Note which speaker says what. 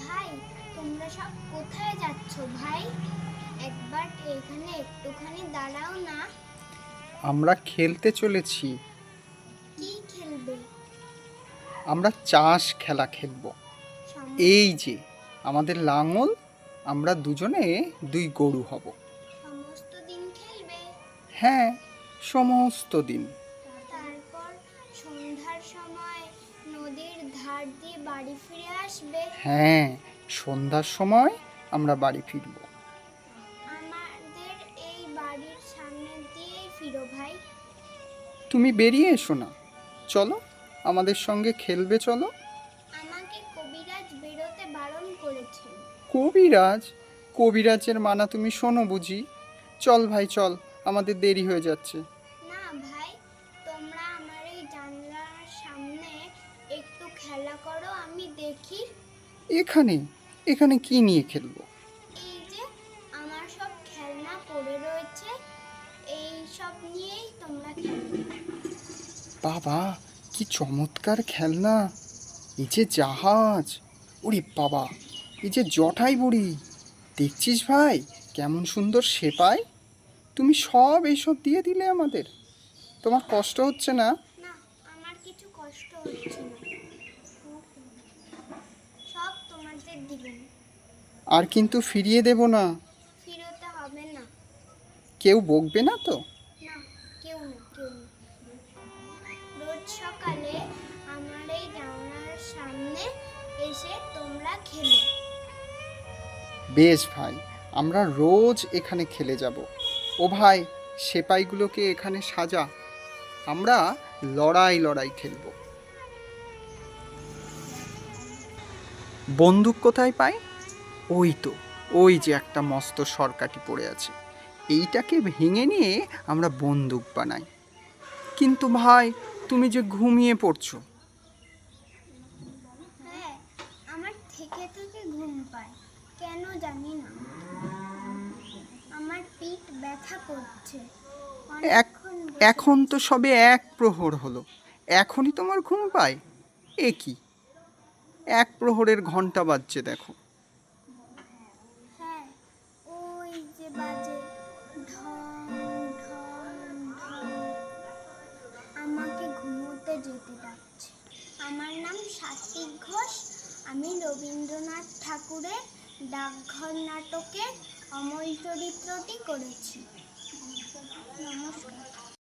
Speaker 1: ভাই, তোমরা সব কোথায় যাচ্ছ ভাই? একবার এখানে একটুখানি দাঁড়াও না।
Speaker 2: আমরা খেলতে চলেছি।
Speaker 1: কি খেলবে?
Speaker 2: আমরা চাষ খেলা খেলবো। এই যে আমাদের লাঙল, আমরা দুজনে দুই গরু হব।
Speaker 1: সমস্ত দিন খেলবে?
Speaker 2: হ্যাঁ, সমস্ত দিন।
Speaker 1: তারপর সন্ধ্যার সময় নদীর ধার দিয়ে বাড়ি ফিরে আসবে?
Speaker 2: হ্যাঁ, সন্ধ্যার সময় আমরা বাড়ি ফিরব।
Speaker 1: আমাদের এই বাড়ির সামনে দিয়েই ফিরো ভাই।
Speaker 2: তুমি বেরিয়ে এসো না, চলো আমাদের সঙ্গে খেলবে, চলো।
Speaker 1: আমাকে কবিরাজ বেরোতে বারণ করেছে।
Speaker 2: কবিরাজ? কবিরাজের মানা তুমি শোনো বুঝি? চল ভাই চল, আমাদের দেরি হয়ে যাচ্ছে।
Speaker 1: না ভাই, তোমরা আমার এই জানলার সামনে একটু খেলা করো, আমি দেখি।
Speaker 2: এখানে এখানে কি নিয়ে খেলবো?
Speaker 1: এই যে আমার সব খেলনা পড়ে রয়েছে, এই সব নিয়েই তোমরা খেলো।
Speaker 2: বাবা, কি চমৎকার খেলনা! এই যে জাহাজ, ওরে বাবা, এই যে জটাই বুড়ি, দেখছিস ভাই কেমন সুন্দর সেপাই? তুমি সব এইসব দিয়ে দিলে আমাদের, তোমার কষ্ট হচ্ছে না?
Speaker 1: না, আমার কিছু কষ্ট হচ্ছে না, সব তোমাদের দিবেন।
Speaker 2: আর কিন্তু ফিরিয়ে দেব না।
Speaker 1: ফিরতে হবে না।
Speaker 2: কেউ বকবে না তো?
Speaker 1: না, কেউ না, কেউ না। রোজ সকালে আমার এই জানলার সামনে এসে তোমরা খেলো।
Speaker 2: বেশ ভাই, আমরা রোজ এখানে খেলে যাব। ও ভাই, সেপাইগুলোকে এখানে সাজা, আমরা লড়াই লড়াই খেলব। বন্দুক কোথায় পাই? ওই তো, ওই যে একটা মস্ত সরকাটি পড়ে আছে, এইটাকে ভেঙে নিয়ে আমরা বন্দুক বানাই। কিন্তু ভাই, তুমি যে ঘুমিয়ে পড়ছো।
Speaker 1: হ্যাঁ, আমার থেকে থেকে ঘুম পায়, কেন জানি না। আমার পিঠ ব্যথা করছে
Speaker 2: এক
Speaker 1: অনেকক্ষণ
Speaker 2: এখন তো সবে এক প্রহর হলো, এখনই তোমার ঘুম পায়? এ কি, এক প্রহরের ঘন্টা বাজছে দেখো।
Speaker 1: হ্যাঁ, ওই যে বাজে ঢং ঢং ঢং, আমাকে ঘুমোতে যেতে ডাকছে। আমার নাম সাত্বিক ঘোষ, আমি রবীন্দ্রনাথ ঠাকুরের ডাকঘর নাটকে অমল চরিত্রটি করেছি। নমস্কার।